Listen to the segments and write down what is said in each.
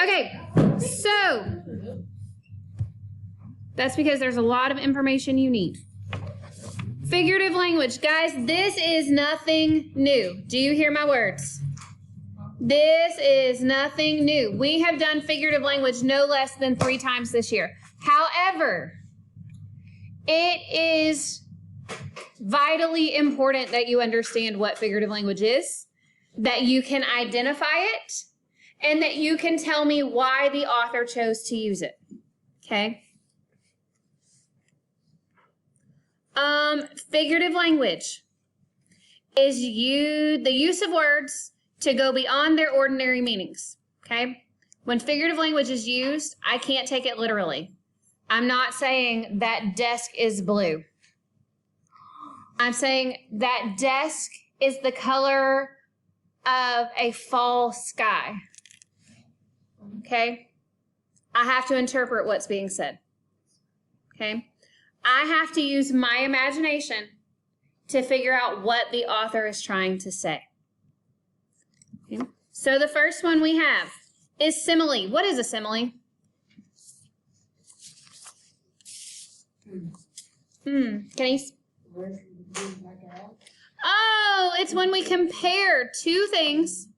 Okay, so that's because there's a lot of information you need. Figurative language. Guys, this is nothing new. Do you hear my words? This is nothing new. We have done figurative language no less than 3 times this year. However, it is vitally important that you understand what figurative language is, that you can identify it, and that you can tell me why the author chose to use it. Okay? Figurative language is the use of words to go beyond their ordinary meanings. Okay? When figurative language is used, I can't take it literally. I'm not saying that desk is blue. I'm saying that desk is the color of a fall sky. Okay? I have to interpret what's being said. Okay? I have to use my imagination to figure out what the author is trying to say. Okay? So the first one we have is simile. What is a simile? Can you? Oh, it's when we compare two things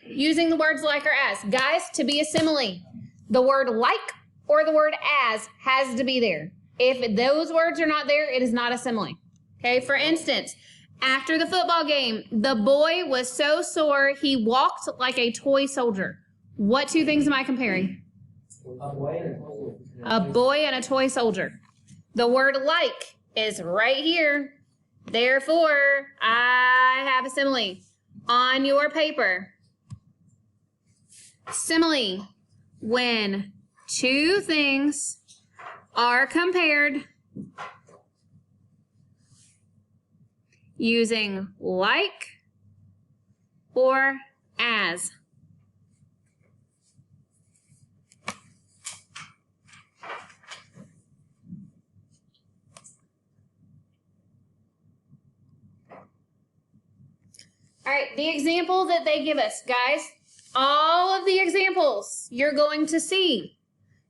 using the words like or as. Guys, to be a simile, the word like or the word as has to be there. If those words are not there, it is not a simile. Okay, for instance, after the football game, the boy was so sore he walked like a toy soldier. What 2 things am I comparing? A boy and a toy soldier. The word like is right here. Therefore, I have a simile on your paper. Simile, when 2 things are compared using like or as. All right, the example that they give us, guys, all of the examples you're going to see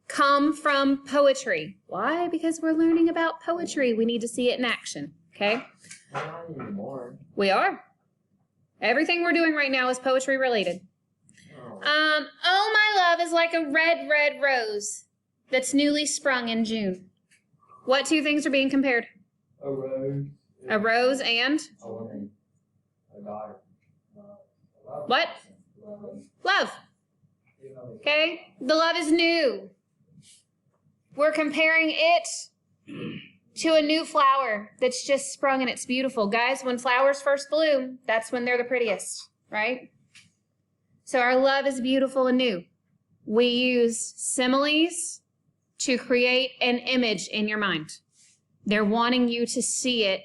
come from poetry. Why? Because we're learning about poetry. We need to see it in action, okay? Not anymore. We are. Everything we're doing right now is poetry related. Oh, my love is like a red, red rose that's newly sprung in June. What 2 things are being compared? A rose. A rose and? A woman. A daughter. What? Love. Okay? The love is new. We're comparing it to a new flower that's just sprung and it's beautiful. Guys, when flowers first bloom, that's when they're the prettiest, right? So our love is beautiful and new. We use similes to create an image in your mind. They're wanting you to see it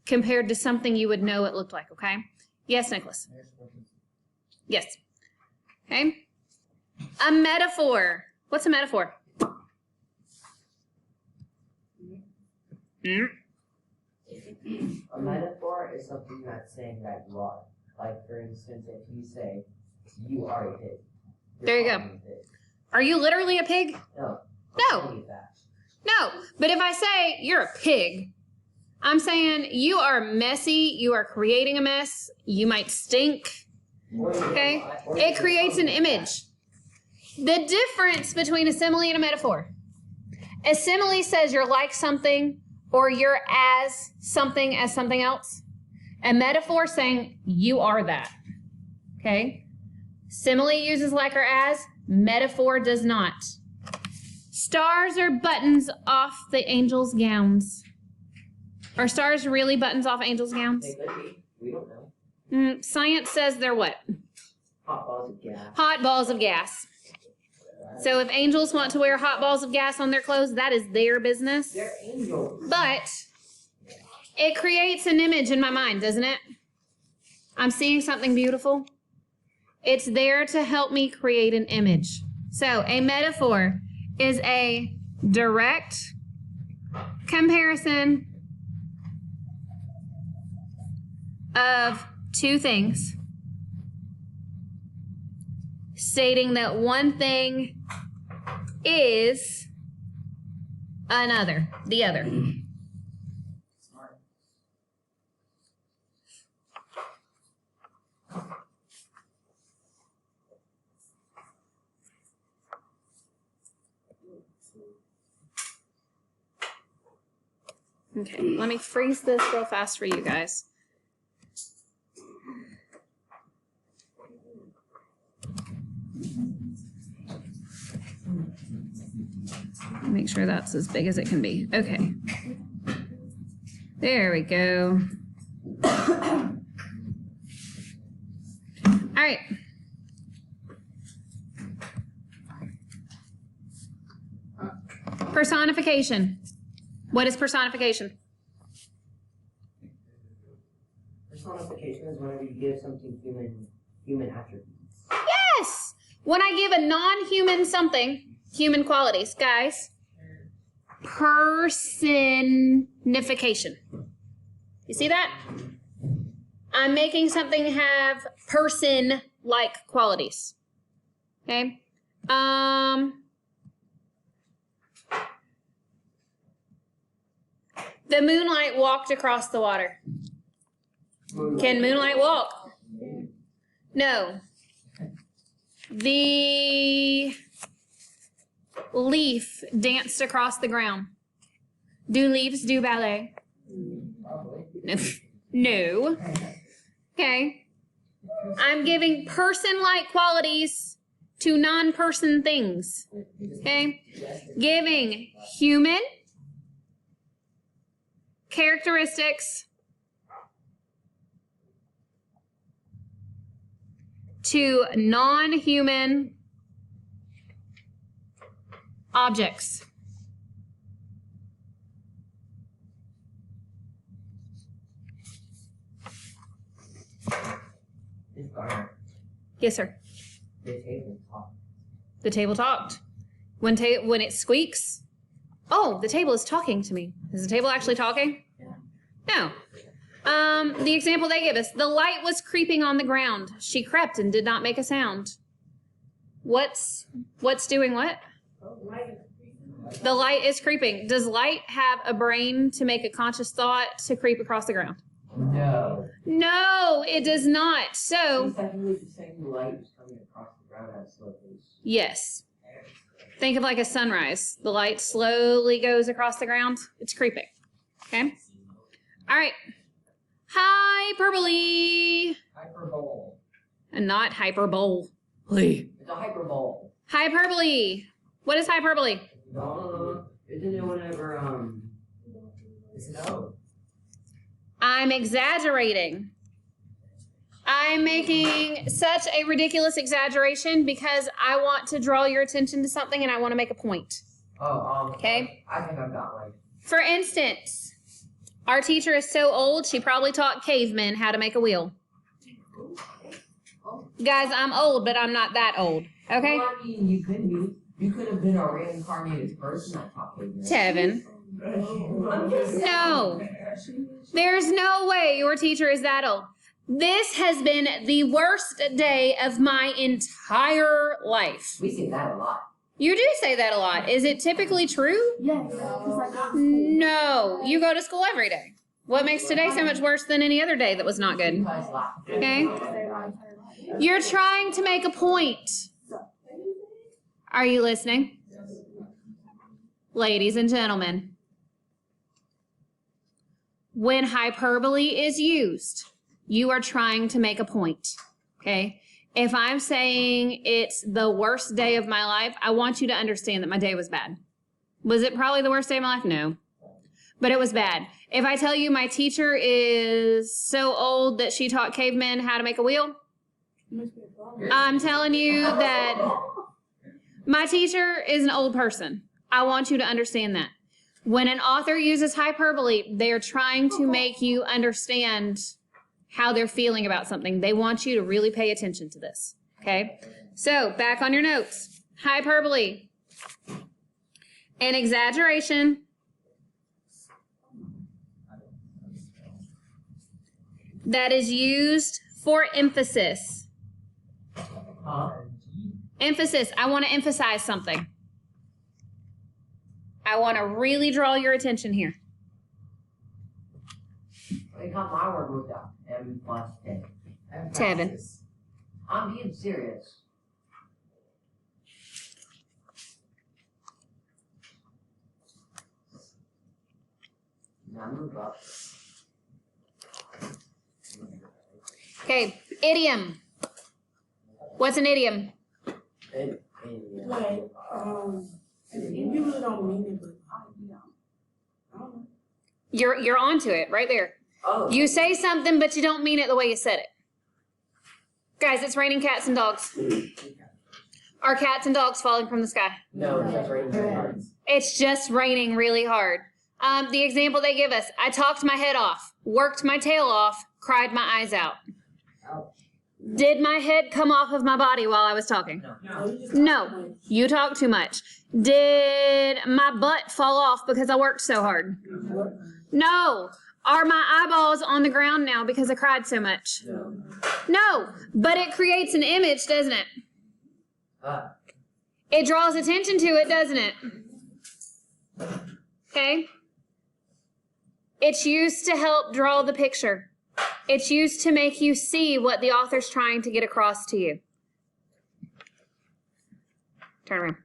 compared to something you would know it looked like, okay? Yes, Nicholas? Yes. Okay? A metaphor. What's a metaphor? A metaphor is something that's saying that you are. Like, for instance, if you say, you are a pig. There you go. Are you literally a pig? No. No. No. But if I say you're a pig, I'm saying you are messy, you are creating a mess, you might stink. Okay? It creates an image. The difference between a simile and a metaphor. A simile says you're like something or you're as something else. A metaphor saying you are that. Okay? Simile uses like or as, metaphor does not. Stars are buttons off the angels' gowns. Are stars really buttons off angels' gowns? They could be. We don't know. Science says they're what? Hot balls of gas. Hot balls of gas. So if angels want to wear hot balls of gas on their clothes, that is their business. They're angels. But it creates an image in my mind, doesn't it? I'm seeing something beautiful. It's there to help me create an image. So a metaphor is a direct comparison of 2 things stating that one thing is the other. Okay, let me freeze this real fast for you guys. Make sure that's as big as it can be. Okay. There we go. All right. Personification. What is personification? Personification is whenever you give something human attributes. Yes! When I give a non-human something, human qualities, guys. Personification. You see that? I'm making something have person-like qualities. Okay? The moonlight walked across the water. Can moonlight walk? No. The leaf danced across the ground. Do leaves do ballet? No. No. Okay. I'm giving person-like qualities to non-person things. Okay. Giving human characteristics to non-human objects. Yes, sir. The table talked. The table talked. When it squeaks, oh, the table is talking to me. Is the table actually talking? No. The example they give us, the light was creeping on the ground. She crept and did not make a sound. What's doing what? The light is creeping. Does light have a brain to make a conscious thought to creep across the ground? No. No, it does not. So, It's technically the same light is coming across the ground at a slow pace. yes. Think of like a sunrise. The light slowly goes across the ground. It's creeping. Okay? All right. Hyperbole. Hyperbole. And not hyperbole. It's a hyperbole. Hyperbole. What is hyperbole? Isn't it whenever, it's no. I'm exaggerating. I'm making such a ridiculous exaggeration because I want to draw your attention to something and I want to make a point. Okay? I think I've got one. For instance, our teacher is so old, she probably taught cavemen how to make a wheel. Guys, I'm old, but I'm not that old. Okay? Well, I mean, you could have been a reincarnated person that taught cavemen. Tevin. No. There's no way your teacher is that old. This has been the worst day of my entire life. We say that a lot. You do say that a lot. Is it typically true? Yes. No. You go to school every day. What makes today so much worse than any other day that was not good? Okay? You're trying to make a point. Are you listening? Ladies and gentlemen, when hyperbole is used, you are trying to make a point, okay? If I'm saying it's the worst day of my life, I want you to understand that my day was bad. Was it probably the worst day of my life? No. But it was bad. If I tell you my teacher is so old that she taught cavemen how to make a wheel, I'm telling you that my teacher is an old person. I want you to understand that. When an author uses hyperbole, they're trying to make you understand how they're feeling about something. They want you to really pay attention to this, okay? So, back on your notes. Hyperbole. An exaggeration that is used for emphasis. Emphasis. I want to emphasize something. I want to really draw your attention here. I got my word moved up. M plus 10. Tevin. I'm being serious. Now move up. Okay, idiom. What's an idiom? Like, you usually don't mean it, but I don't know. You're onto it right there. Oh. You say something, but you don't mean it the way you said it. Guys, it's raining cats and dogs. Are cats and dogs falling from the sky? No, it's just raining. It's just raining really hard. The example they give us, I talked my head off, worked my tail off, cried my eyes out. Ouch. Did my head come off of my body while I was talking? No, you talk too much. Did my butt fall off because I worked so hard? No. Are my eyeballs on the ground now because I cried so much? No, but it creates an image, doesn't it? It draws attention to it, doesn't it? Okay? It's used to help draw the picture. It's used to make you see what the author's trying to get across to you. Turn around.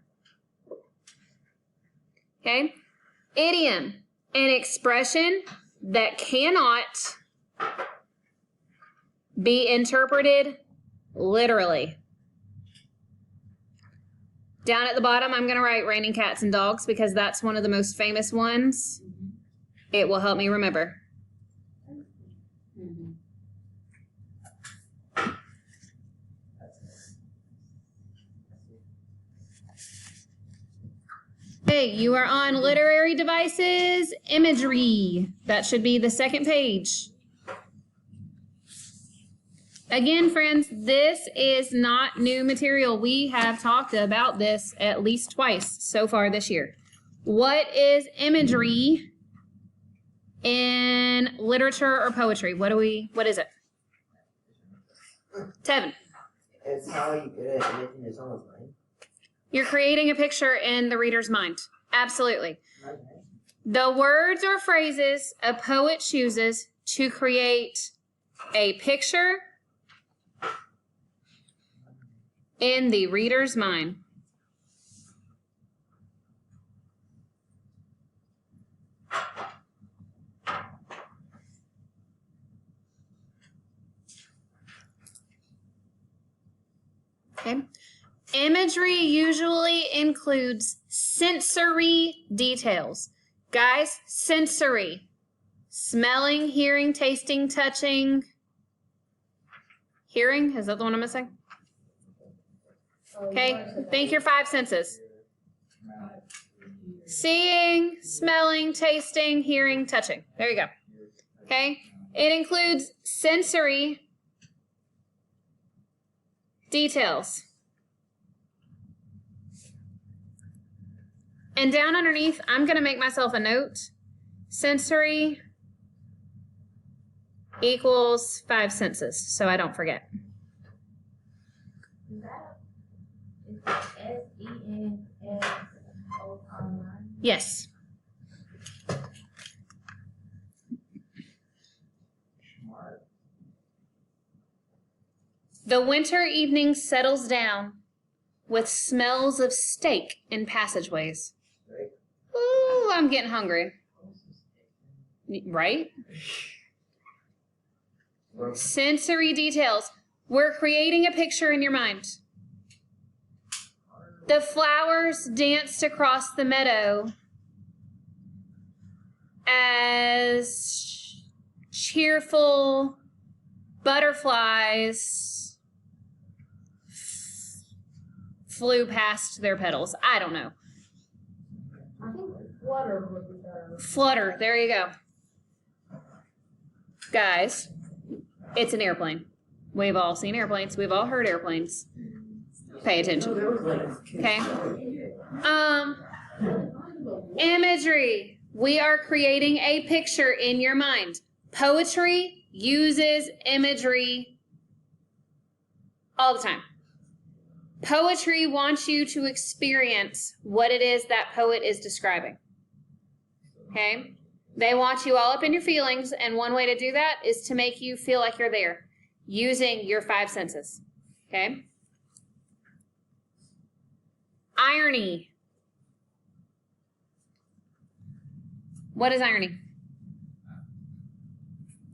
Okay? Idiom, an expression that cannot be interpreted literally. Down at the bottom, I'm going to write raining cats and dogs because that's one of the most famous ones. It will help me remember. Hey, you are on literary devices, imagery. That should be the second page. Again, friends, this is not new material. We have talked about this at least twice so far this year. What is imagery in literature or poetry? What is it? Tevin. It's how you get it in his own mind. You're creating a picture in the reader's mind. Absolutely. The words or phrases a poet chooses to create a picture in the reader's mind. Okay. Imagery usually includes sensory details. Guys, sensory. Smelling, hearing, tasting, touching. Hearing, is that the one I'm missing? Okay, think your five senses. Seeing, smelling, tasting, hearing, touching. There you go. Okay, it includes sensory details. And down underneath, I'm going to make myself a note. Sensory equals five senses, so I don't forget. Yes. The winter evening settles down with smells of steak in passageways. Ooh, I'm getting hungry. Right? Sensory details. We're creating a picture in your mind. The flowers danced across the meadow as cheerful butterflies flew past their petals. I don't know. I think flutter would be better. Flutter, there you go. Guys, it's an airplane. We've all seen airplanes. We've all heard airplanes. Pay attention. Okay? Imagery. We are creating a picture in your mind. Poetry uses imagery all the time. Poetry wants you to experience what it is that poet is describing. Okay? They want you all up in your feelings, and one way to do that is to make you feel like you're there using your 5 senses. Okay? Irony. What is irony?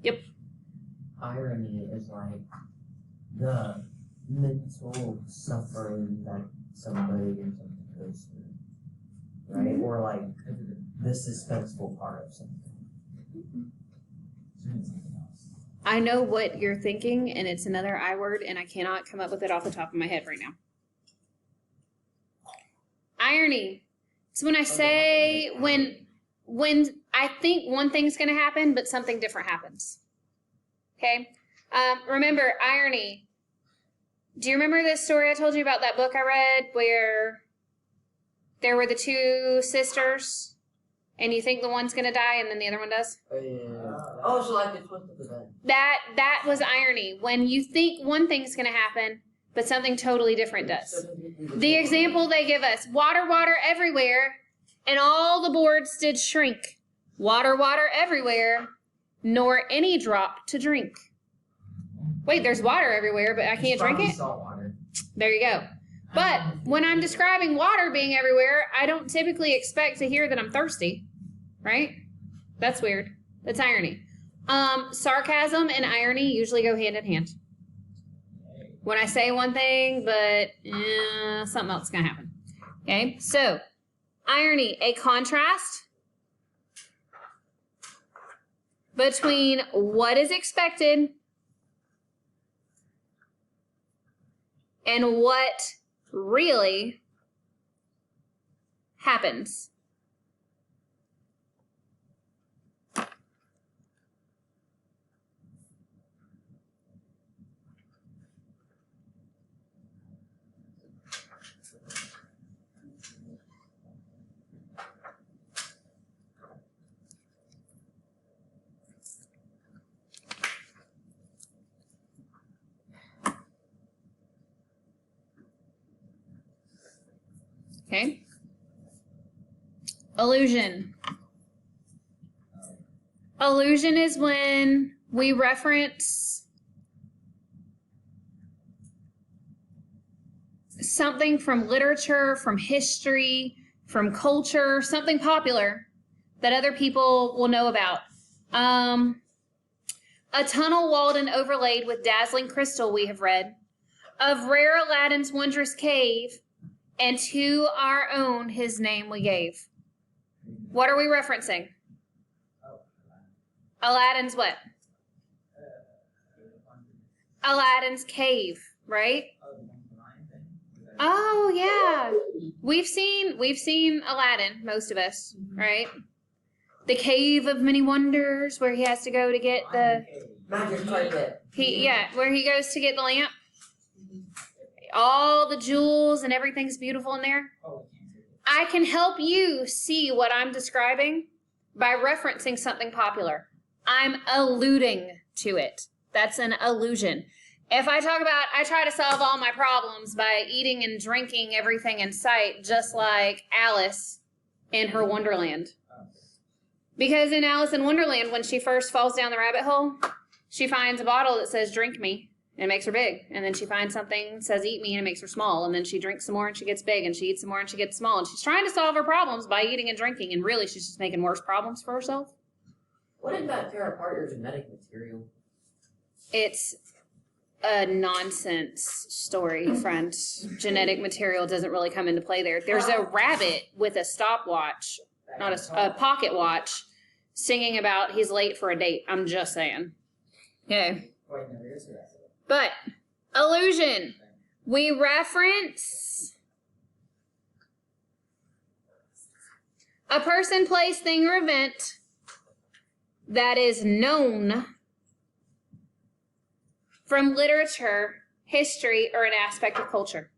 Yep. Irony is like the mental suffering that somebody or something goes through, right? Or like the suspenseful part of something. I know what you're thinking, and it's another I word, and I cannot come up with it off the top of my head right now. Irony. It's when I say, when I think one thing's going to happen, but something different happens. Okay? Remember, irony. Do you remember this story I told you about, that book I read where there were the 2 sisters, and you think the one's going to die and then the other one does? Oh, so like the twist of the bed. That was irony. When you think one thing's going to happen, but something totally different does. The example they give us, water, water everywhere, and all the boards did shrink. Water, water everywhere, nor any drop to drink. Wait, there's water everywhere, but I can't drink it? Salt water. There you go. But when I'm describing water being everywhere, I don't typically expect to hear that I'm thirsty, right? That's weird. That's irony. Sarcasm and irony usually go hand in hand. When I say one thing, but something else is going to happen. Okay, so irony, a contrast between what is expected and what really happens. Okay. Illusion. Illusion is when we reference something from literature, from history, from culture, something popular that other people will know about. A tunnel walled and overlaid with dazzling crystal, we have read. Of rare Aladdin's wondrous cave, and to our own his name we gave. What are we referencing? Aladdin's what? Aladdin's cave, right? Oh yeah. We've seen Aladdin, most of us, right? The cave of many wonders, where he has to go to get the Magic carpet. where he goes to get the lamp. All the jewels and everything's beautiful in there. I can help you see what I'm describing by referencing something popular. I'm alluding to it. That's an illusion. If I talk about, I try to solve all my problems by eating and drinking everything in sight, just like Alice in her Wonderland. Because in Alice in Wonderland, when she first falls down the rabbit hole, she finds a bottle that says, drink me. And it makes her big. And then she finds something, says eat me, and it makes her small. And then she drinks some more and she gets big. And she eats some more and she gets small. And she's trying to solve her problems by eating and drinking. And really, she's just making worse problems for herself. What did that tear apart your genetic material? It's a nonsense story, friend. Genetic material doesn't really come into play there. There's a rabbit with a stopwatch, not a pocket watch, singing about he's late for a date. I'm just saying. Okay. But illusion, we reference a person, place, thing, or event that is known from literature, history, or an aspect of culture.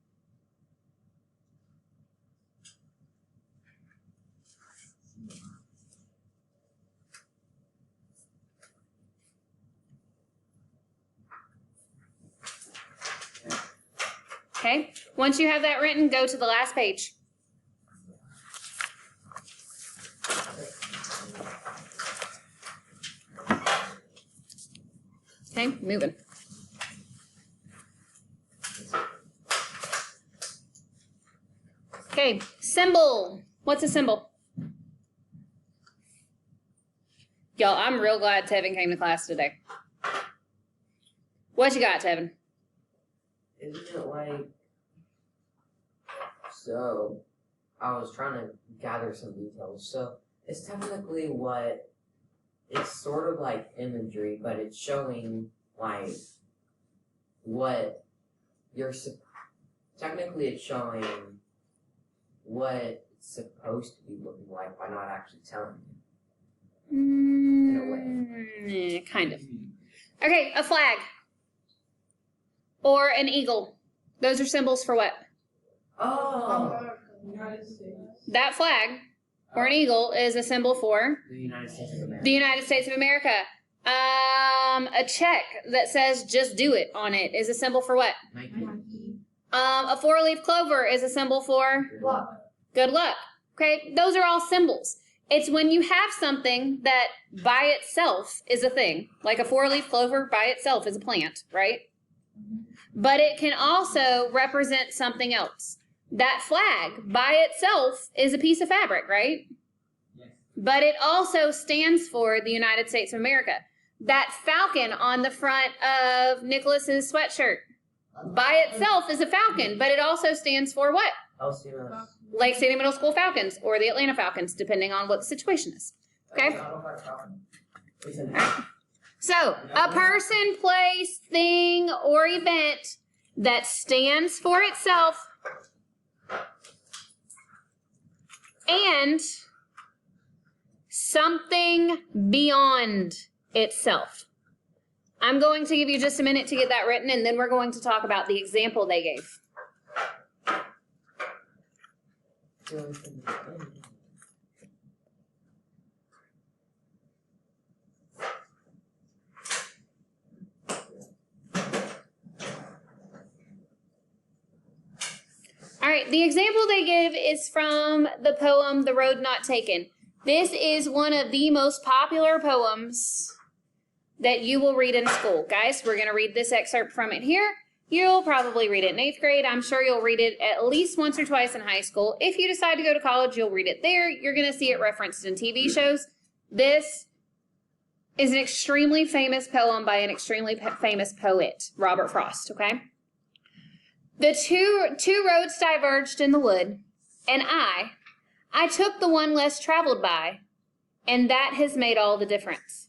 Okay, Once you have that written, go to the last page. Okay, moving. Okay, symbol. What's a symbol? Y'all, I'm real glad Tevin came to class today. What you got, Tevin? Isn't it like, so, I was trying to gather some details. So, it's technically what, it's sort of like imagery, but it's showing, like, what you're, technically it's showing what it's supposed to be looking like by not actually telling you. In a way. Kind of. Okay, a flag. Or an eagle. Those are symbols for what? Oh! United States. That flag, or an eagle, is a symbol for The United States of America. the United States of America. A check that says "just do it" on it is a symbol for what? Nike. A four-leaf clover is a symbol for good luck. Okay, those are all symbols. It's when you have something that by itself is a thing, like a four-leaf clover by itself is a plant, right? But it can also represent something else. That flag by itself is a piece of fabric, right? Yes. But it also stands for the United States of America. That falcon on the front of Nicholas's sweatshirt by itself is a falcon, but it also stands for what? LCMS. Lake City Middle School Falcons or the Atlanta Falcons, depending on what the situation is. Okay? So, a person, place, thing, or event that stands for itself and something beyond itself. I'm going to give you just a minute to get that written, and then we're going to talk about the example they gave. All right, the example they give is from the poem The Road Not Taken. This is one of the most popular poems that you will read in school. Guys, we're going to read this excerpt from it here. You'll probably read it in 8th grade. I'm sure you'll read it at least once or twice in high school. If you decide to go to college, you'll read it there. You're going to see it referenced in TV shows. This is an extremely famous poem by an extremely famous poet, Robert Frost, okay? The two roads diverged in the wood, and I took the one less traveled by, and that has made all the difference.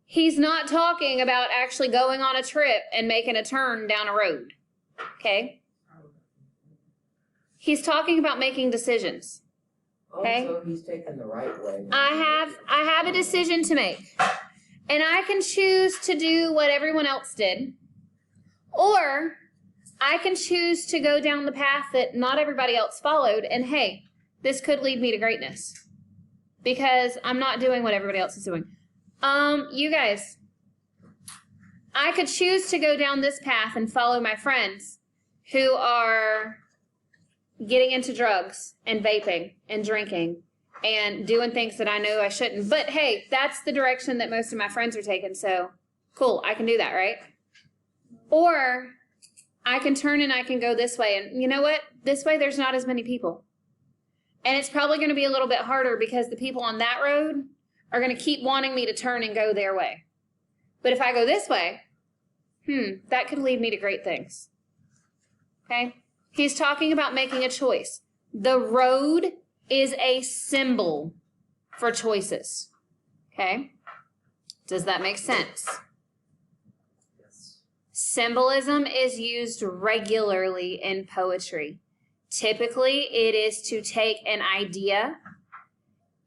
He's not talking about actually going on a trip and making a turn down a road, okay? He's talking about making decisions. Okay. Oh, so he's taking the right way. I have a decision to make, and I can choose to do what everyone else did, or I can choose to go down the path that not everybody else followed, and hey, this could lead me to greatness because I'm not doing what everybody else is doing. You guys, I could choose to go down this path and follow my friends who are getting into drugs and vaping and drinking and doing things that I know I shouldn't. But hey, that's the direction that most of my friends are taking, so cool, I can do that, right? Or I can turn and I can go this way, and you know what? This way there's not as many people. And it's probably going to be a little bit harder because the people on that road are going to keep wanting me to turn and go their way. But if I go this way, that could lead me to great things. Okay? He's talking about making a choice. The road is a symbol for choices. Okay? Does that make sense? Yes. Symbolism is used regularly in poetry. Typically, it is to take an idea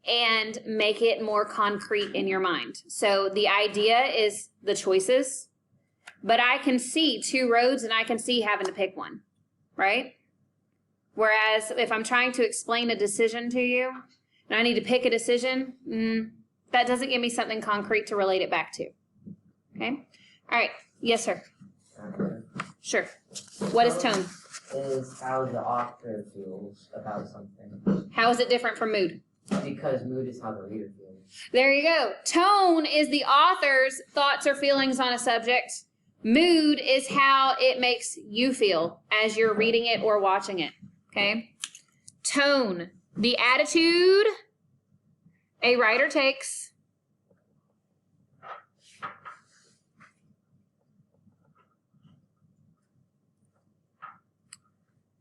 and make it more concrete in your mind. So the idea is the choices, but I can see two roads and I can see having to pick one, right? Whereas if I'm trying to explain a decision to you and I need to pick a decision, that doesn't give me something concrete to relate it back to. Okay? All right. Yes, sir. Sure. What is tone? is how the author feels about something. How is it different from mood? Because mood is how the reader feels. There you go. Tone is the author's thoughts or feelings on a subject. Mood is how it makes you feel as you're reading it or watching it. Okay? Tone, the attitude a writer takes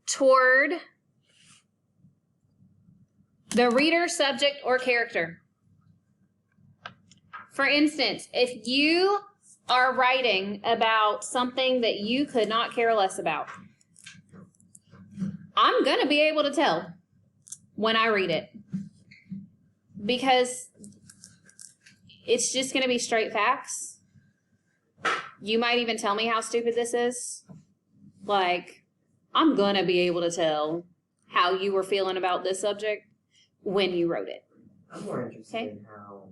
toward the reader, subject, or character. For instance, if you are writing about something that you could not care less about, I'm going to be able to tell when I read it, because it's just going to be straight facts. You might even tell me how stupid this is. Like, I'm going to be able to tell how you were feeling about this subject when you wrote it. I'm more interested in how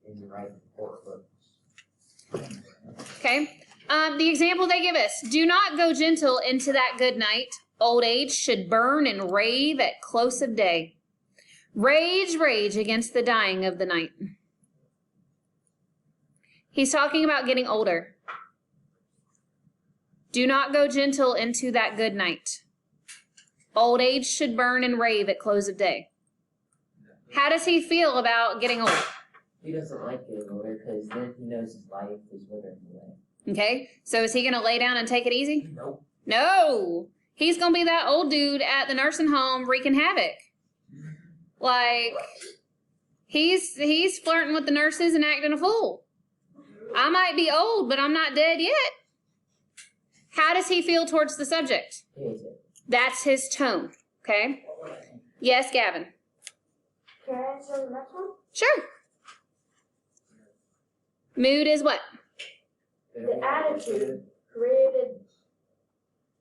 in the writing report books. Okay. The example they give us: do not go gentle into that good night. Old age should burn and rave at close of day. Rage, rage against the dying of the night. He's talking about getting older. Do not go gentle into that good night. Old age should burn and rave at close of day. How does he feel about getting old? He doesn't like getting older because then he knows his life is withering away. Okay, so is he going to lay down and take it easy? Nope. No. He's going to be that old dude at the nursing home wreaking havoc. Like, he's flirting with the nurses and acting a fool. I might be old, but I'm not dead yet. How does he feel towards the subject? He hates it. That's his tone, okay? Yes, Gavin? Can I answer the next one? Sure. Mood is what? The attitude created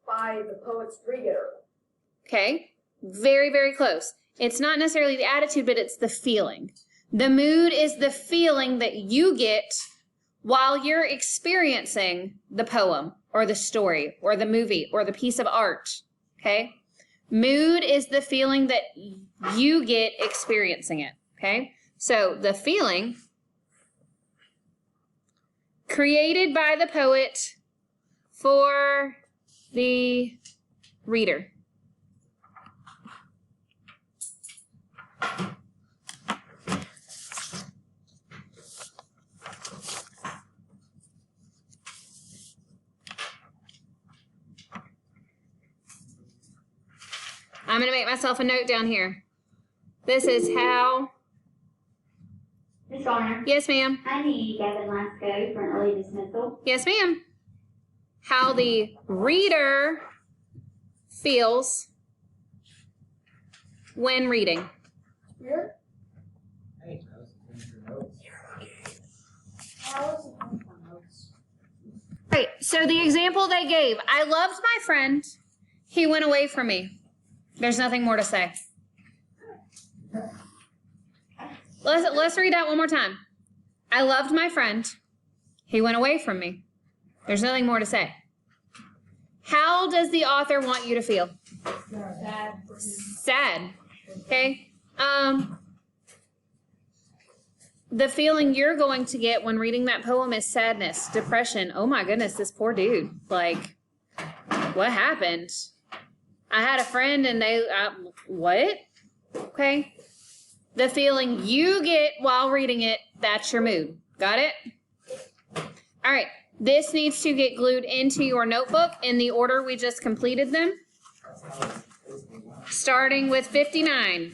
by the poet's reader. Okay. Very, very close. It's not necessarily the attitude, but it's the feeling. The mood is the feeling that you get while you're experiencing the poem or the story or the movie or the piece of art. Okay? Mood is the feeling that you get experiencing it. Okay? So the feeling created by the poet for the reader. I'm going to make myself a note down here. This is how... Ms. Garner, Yes, ma'am. I need Gavin Lasco for an early dismissal. Yes, ma'am. How the reader feels when reading. Here? Hey, I was looking for notes. I was looking for notes. Right, so the example they gave, I loved my friend. He went away from me. There's nothing more to say. Let's read that one more time. I loved my friend. He went away from me. There's nothing more to say. How does the author want you to feel? Sad. Sad. Okay? The feeling you're going to get when reading that poem is sadness, depression. Oh my goodness, this poor dude. Like, what happened? I had a friend and they, what? Okay? The feeling you get while reading it, that's your mood. Got it? All right. This needs to get glued into your notebook in the order we just completed them. Starting with 59.